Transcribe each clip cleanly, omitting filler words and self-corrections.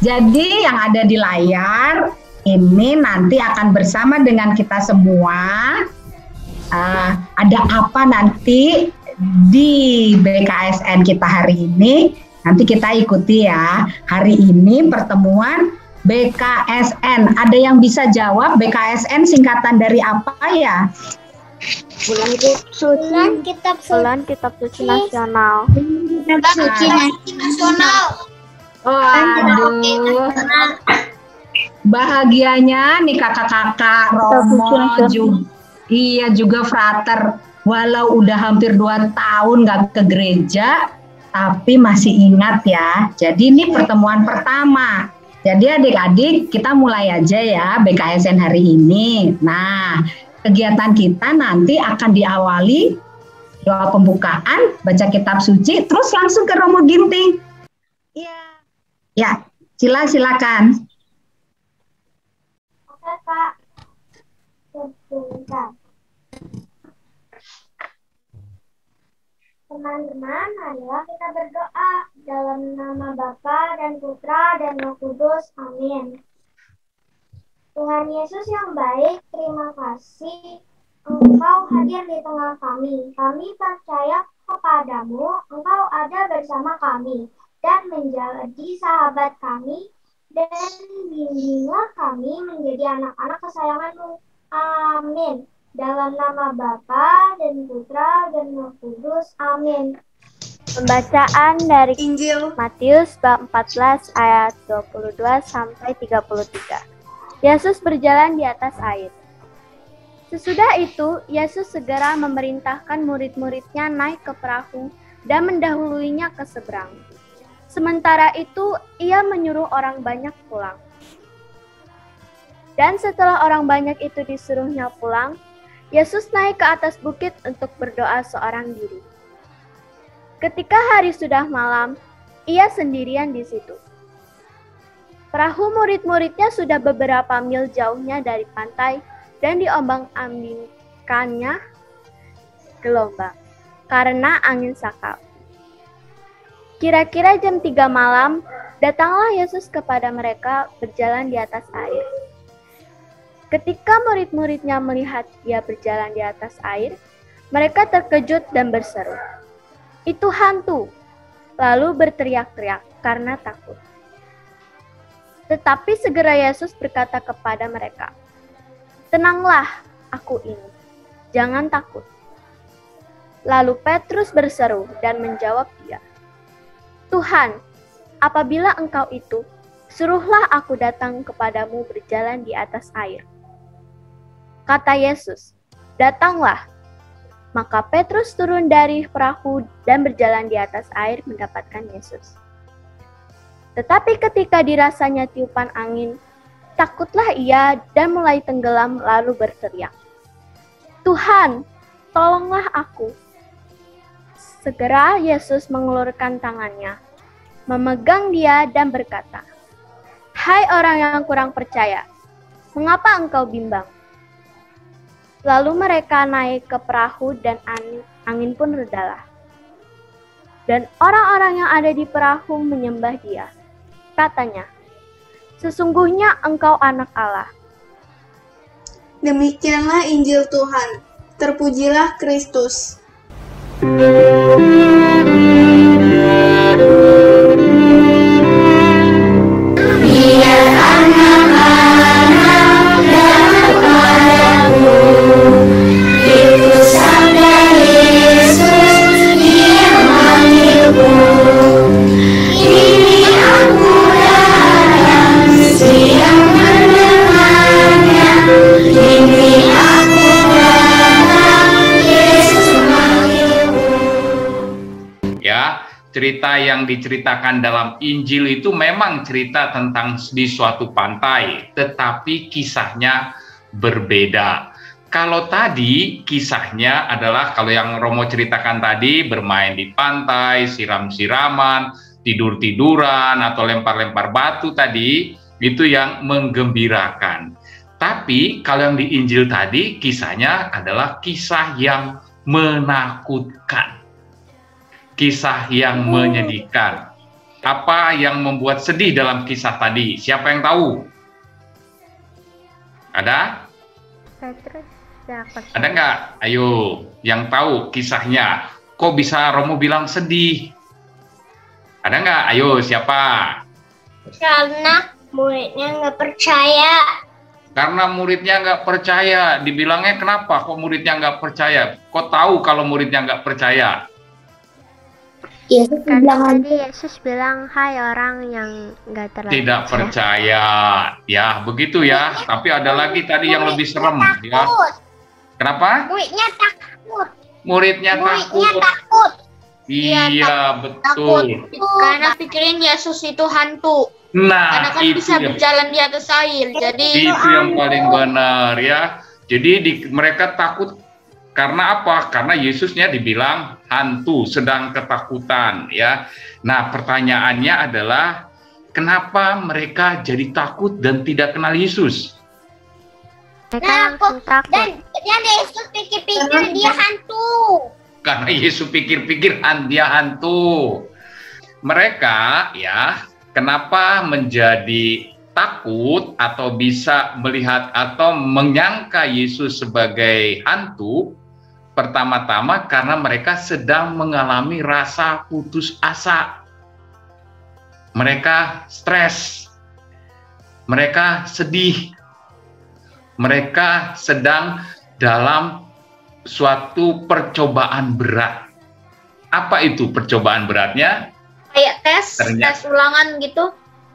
Jadi yang ada di layar ini nanti akan bersama dengan kita semua. Ada apa nanti di BKSN kita hari ini? Nanti kita ikuti ya. Hari ini pertemuan BKSN. Ada yang bisa jawab BKSN singkatan dari apa ya? Bulan Kitab Suci Nasional. Kitab Suci Nasional. Aduh. Bahagianya nih kakak-kakak Romo juga frater. Walau udah hampir 2 tahun nggak ke gereja, tapi masih ingat ya. Jadi ini pertemuan pertama. Jadi adik-adik kita mulai aja ya BKSN hari ini. Nah, kegiatan kita nanti akan diawali doa pembukaan, baca kitab suci, terus langsung ke Romo Ginting. Iya. Ya, silakan. Oke, Kak. Sebentar. Teman-teman, marilah kita berdoa dalam nama Bapa dan Putra dan Roh Kudus. Amin. Tuhan Yesus yang baik, terima kasih Engkau hadir di tengah kami. Kami percaya kepadamu, Engkau ada bersama kami dan menjadi sahabat kami, dan bimbinglah kami menjadi anak-anak kesayangan-Mu. Amin. Dalam nama Bapa dan Putra dan Roh Kudus. Amin. Pembacaan dari Injil Matius bab 14 ayat 22 sampai 33. Yesus berjalan di atas air. Sesudah itu, Yesus segera memerintahkan murid-muridnya naik ke perahu dan mendahuluinya ke seberang. Sementara itu, ia menyuruh orang banyak pulang. Dan setelah orang banyak itu disuruhnya pulang, Yesus naik ke atas bukit untuk berdoa seorang diri. Ketika hari sudah malam, ia sendirian di situ. Perahu murid-muridnya sudah beberapa mil jauhnya dari pantai dan diombang-ambingkannya gelombang karena angin sakau. Kira-kira jam 3 malam, datanglah Yesus kepada mereka berjalan di atas air. Ketika murid-muridnya melihat dia berjalan di atas air, mereka terkejut dan berseru, "Itu hantu!" Lalu berteriak-teriak karena takut. Tetapi segera Yesus berkata kepada mereka, "Tenanglah, aku ini. Jangan takut." Lalu Petrus berseru dan menjawab dia, "Tuhan, apabila Engkau itu, suruhlah aku datang kepadamu berjalan di atas air." Kata Yesus, "Datanglah." Maka Petrus turun dari perahu dan berjalan di atas air mendapatkan Yesus. Tetapi ketika dirasanya tiupan angin, takutlah ia dan mulai tenggelam lalu berteriak, "Tuhan, tolonglah aku." Segera Yesus mengulurkan tangannya, memegang dia dan berkata, "Hai orang yang kurang percaya, mengapa engkau bimbang?" Lalu mereka naik ke perahu dan angin pun redalah. Dan orang-orang yang ada di perahu menyembah dia. Katanya, "Sesungguhnya engkau anak Allah." Demikianlah Injil Tuhan. Terpujilah Kristus. Cerita yang diceritakan dalam Injil itu memang cerita tentang di suatu pantai, tetapi kisahnya berbeda. Kalau tadi kisahnya adalah, kalau yang Romo ceritakan tadi, bermain di pantai, siram-siraman, tidur-tiduran, atau lempar-lempar batu tadi, itu yang menggembirakan. Tapi kalau yang di Injil tadi, kisahnya adalah kisah yang menakutkan. Kisah yang menyedihkan. Apa yang membuat sedih dalam kisah tadi? Siapa yang tahu? Ada? Petrus tidak percaya. Ada nggak? Ayo, yang tahu kisahnya. Kok bisa Romo bilang sedih? Ada nggak? Ayo, siapa? Karena muridnya nggak percaya. Karena muridnya nggak percaya. Dibilangnya kenapa? Kok muridnya nggak percaya? Kok tahu kalau muridnya nggak percaya? Yesus Karena tadi Yesus bilang, hai orang yang nggak terlalu Tidak percaya. Ya, begitu ya. Tapi ada lagi tadi yang lebih serem. Ya. Kenapa? Muridnya takut. Muridnya takut. Iya, betul. Karena pikirin Yesus itu hantu. Nah, Karena kan itu bisa yang- berjalan di atas air. Jadi itu yang paling benar ya. Jadi mereka takut karena apa? Karena Yesusnya dibilang hantu, sedang ketakutan ya. Nah, pertanyaannya adalah kenapa mereka jadi takut dan tidak kenal Yesus? Mereka langsung takut. dan Yesus pikir-pikir dia hantu. Karena Yesus pikir-pikir dia hantu. Mereka ya, kenapa menjadi takut atau bisa melihat atau menyangka Yesus sebagai hantu? Pertama-tama karena mereka sedang mengalami rasa putus asa. Mereka stres. Mereka sedih. Mereka sedang dalam suatu percobaan berat. Apa itu percobaan beratnya? Kayak tes ulangan gitu.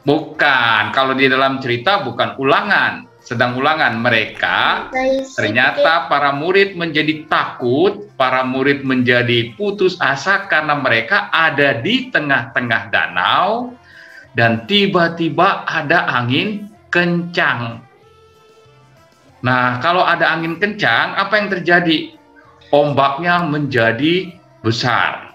Bukan, kalau di dalam cerita bukan ulangan, sedang ulangan. Mereka ternyata para murid menjadi takut, para murid menjadi putus asa karena mereka ada di tengah-tengah danau dan tiba-tiba ada angin kencang. Nah, kalau ada angin kencang, apa yang terjadi? Ombaknya menjadi besar.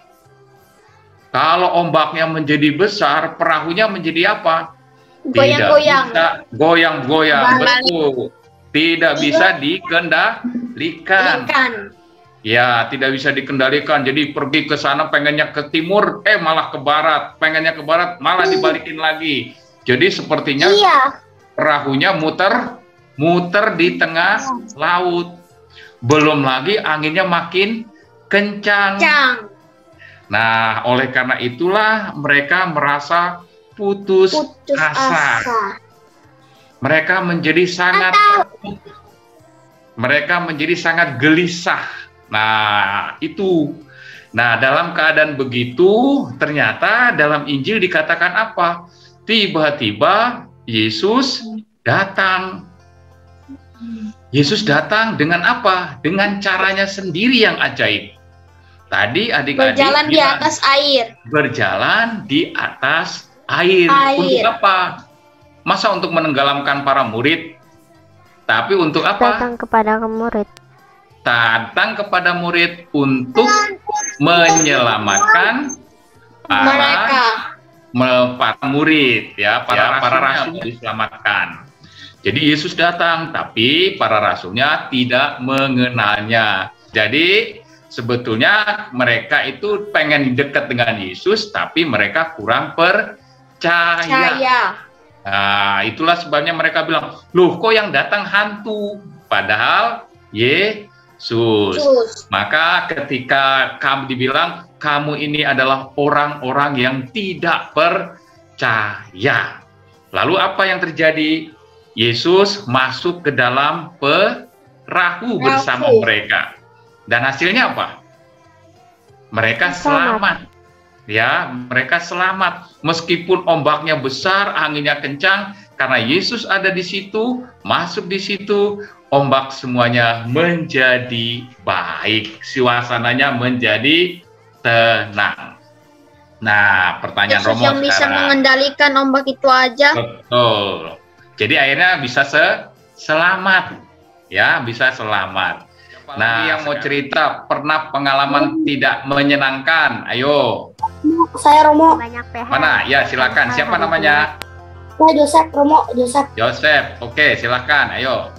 Kalau ombaknya menjadi besar, perahunya menjadi apa? Goyang-goyang. Goyang-goyang, betul. Tidak bisa dikendalikan. Ya, tidak bisa dikendalikan. Jadi pergi ke sana pengennya ke timur, malah ke barat. Pengennya ke barat, malah dibalikin lagi. Jadi sepertinya perahunya muter di tengah laut. Belum lagi anginnya makin kencang. Nah, oleh karena itulah mereka merasa putus asa. Mereka menjadi sangat takut. Mereka menjadi sangat gelisah. Nah, itu. Nah, dalam keadaan begitu, ternyata dalam Injil dikatakan apa? Tiba-tiba Yesus datang. Yesus datang dengan apa? Dengan caranya sendiri yang ajaib. Tadi adik-adik Berjalan di atas air. Berjalan di atas air. Untuk apa? Masa untuk menenggelamkan para murid? Tapi untuk apa? Datang kepada murid. Datang kepada murid untuk menyelamatkan para murid, ya, para rasul diselamatkan. Jadi Yesus datang, tapi para rasulnya tidak mengenalnya. Jadi sebetulnya mereka itu pengen dekat dengan Yesus, tapi mereka kurang percaya. Nah, itulah sebabnya mereka bilang, loh kok yang datang hantu? Padahal Yesus. Maka ketika kamu dibilang, kamu ini adalah orang-orang yang tidak percaya. Lalu apa yang terjadi? Yesus masuk ke dalam perahu bersama mereka. Dan hasilnya apa? Mereka selamat. Ya, mereka selamat. Meskipun ombaknya besar, anginnya kencang, karena Yesus ada di situ, masuk di situ, ombak semuanya menjadi baik. Suasananya menjadi tenang. Nah, pertanyaan Romo yang bisa mengendalikan ombak itu aja. Betul. Jadi akhirnya bisa selamat. Ya, bisa selamat. Nah, yang mau cerita pernah pengalaman tidak menyenangkan? Ayo. Saya Romo. Mana? Ya, silakan. Siapa namanya? Saya Joseph, Romo, Joseph. Joseph. Oke, silakan. Ayo.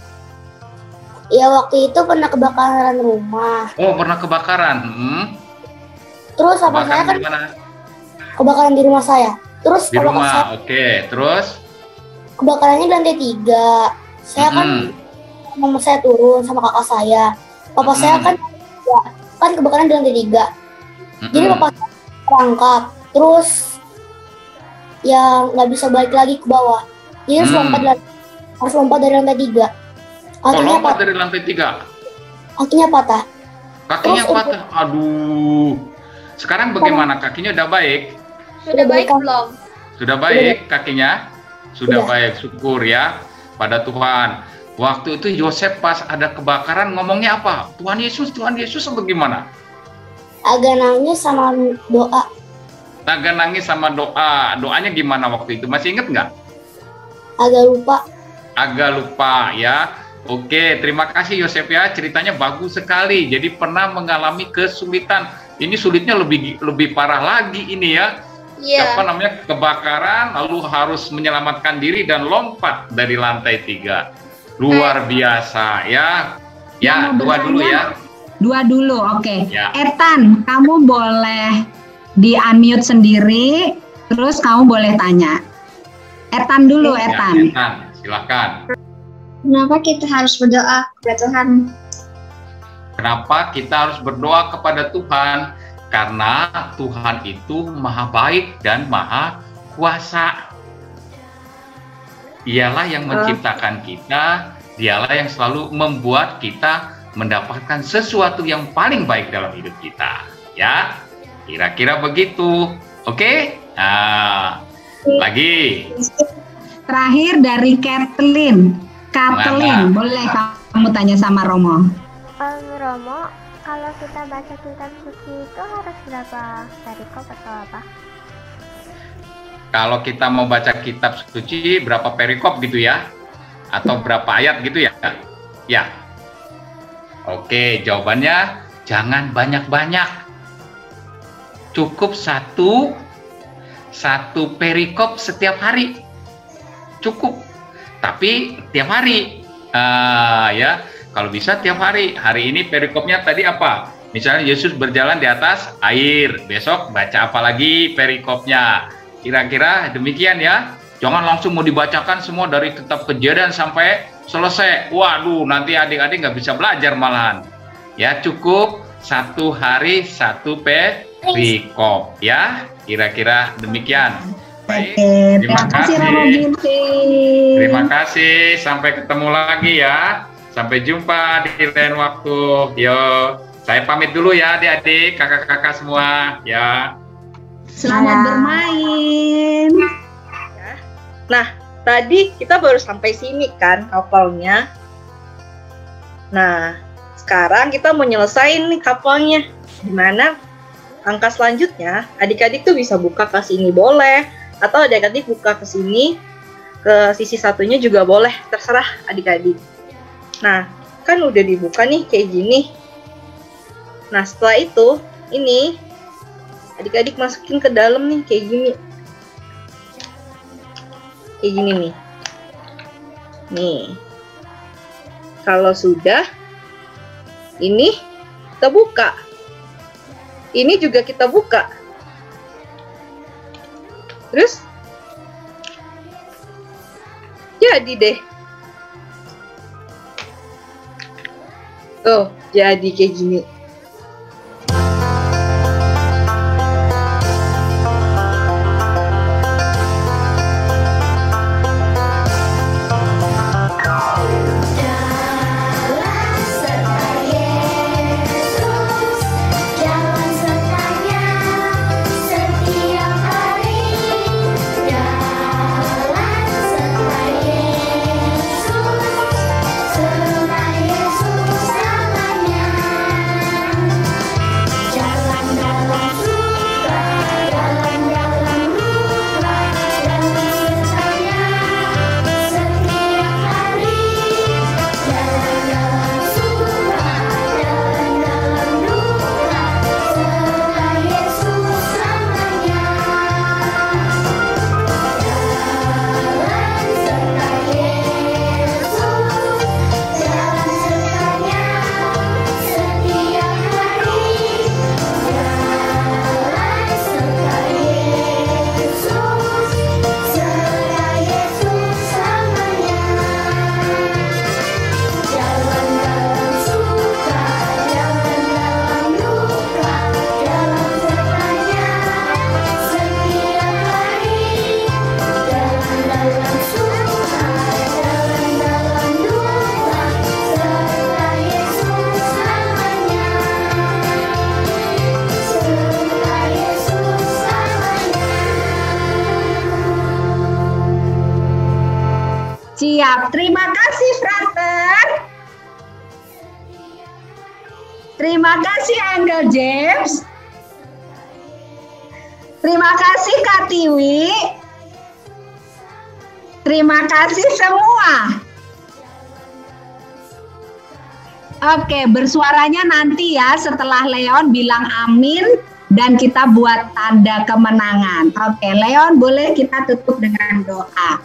Ya, waktu itu pernah kebakaran rumah. Oh, pernah kebakaran. Terus apa saya kan di mana? kebakaran di rumah saya. Terus Di rumah, oke. Terus? Kebakarannya di lantai 3. Saya kan mama saya turun sama kakak saya. Papa saya kan kebakaran di lantai 3. Jadi papa saya terangkap. Terus ya nggak bisa balik lagi ke bawah. Jadi harus lompat dari lantai 3. Lompat dari lantai 3? Kakinya patah. Kakinya patah? Aduh. Sekarang bagaimana? Kakinya udah baik? Sudah baik belum? Sudah baik kakinya? Sudah baik, syukur ya pada Tuhan. Waktu itu Yosef pas ada kebakaran ngomongnya apa? Tuhan Yesus bagaimana? Agak nangis sama doa. Agak nangis sama doa. Doanya gimana waktu itu? Masih inget nggak? Agak lupa ya. Oke, terima kasih Yosef ya. Ceritanya bagus sekali. Jadi pernah mengalami kesulitan. Ini sulitnya lebih parah lagi ini ya. Kebakaran lalu harus menyelamatkan diri dan lompat dari lantai 3. Luar biasa ya. Ya, dua dulu ya. Dua dulu, oke. Ya. Etan, kamu boleh di-unmute sendiri, terus kamu boleh tanya. Etan dulu, Etan. Etan, silakan. Kenapa kita harus berdoa kepada Tuhan? Kenapa kita harus berdoa kepada Tuhan? Karena Tuhan itu maha baik dan maha kuasa. Dialah yang menciptakan kita, dialah yang selalu membuat kita mendapatkan sesuatu yang paling baik dalam hidup kita. Ya, kira-kira begitu. Oke? Nah, lagi. Terakhir dari Kathleen. Boleh kamu tanya sama Romo. Romo, kalau kita baca kitab suci itu harus berapa perikop atau apa? Kalau kita mau baca kitab suci berapa perikop gitu ya? Atau berapa ayat gitu ya? Ya. Oke, jawabannya jangan banyak-banyak. Cukup satu perikop setiap hari. Cukup. Tapi tiap hari. Ya. Kalau bisa tiap hari. Hari ini perikopnya tadi apa? Misalnya Yesus berjalan di atas air. Besok baca apa lagi perikopnya? Kira-kira demikian ya. Jangan langsung mau dibacakan semua dari kitab Kejadian sampai selesai. Waduh, nanti adik-adik nggak bisa belajar malahan. Ya, cukup satu hari satu perikop. Ya, kira-kira demikian. Baik, terima kasih. Terima kasih. Sampai ketemu lagi ya. Sampai jumpa di lain waktu. Yo, saya pamit dulu ya adik-adik, kakak-kakak semua ya. Selamat bermain. Nah, tadi kita baru sampai sini kan hafalnya. Nah, sekarang kita mau nyelesain nih hafalnya. Dimana angka selanjutnya adik-adik tuh bisa buka ke sini boleh, atau adik-adik buka ke sini, ke sisi satunya juga boleh, terserah adik-adik. Nah, kan udah dibuka nih kayak gini. Nah, setelah itu, ini adik-adik masukin ke dalam nih kayak gini. Kayak gini nih. Nih. Kalau sudah, ini kita buka. Ini juga kita buka. Terus, jadi deh. Oh, jadi kayak gini. Siap. Terima kasih, Frater. Terima kasih, Angel James. Terima kasih, Kak Tiwi. Terima kasih semua. Oke, bersuaranya nanti ya setelah Leon bilang amin dan kita buat tanda kemenangan. Oke, Leon boleh kita tutup dengan doa.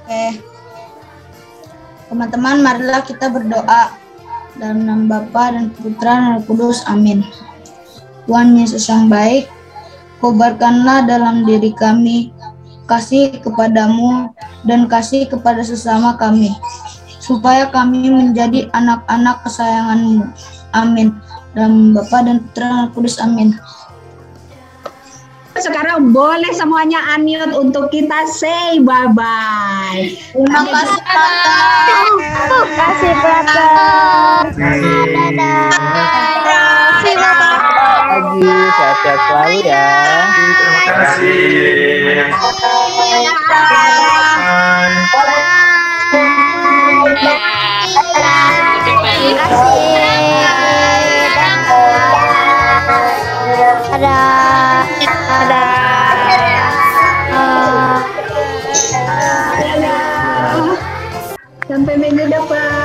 Oke. Teman-teman, marilah kita berdoa dalam nama Bapa dan Putra dan Roh Kudus. Amin. Tuhan Yesus yang baik, kobarkanlah dalam diri kami kasih kepadamu dan kasih kepada sesama kami, supaya kami menjadi anak-anak kesayanganmu. Amin. Dalam Bapa dan Putra dan Roh Kudus. Amin. Sekarang boleh semuanya unmute untuk kita say bye-bye. Terima kasih, Terima kasih, Brother. Dadah. Terima kasih, Bapak. Pagi, sehat-sehat selalu ya. Terima kasih. Sampai minggu depan.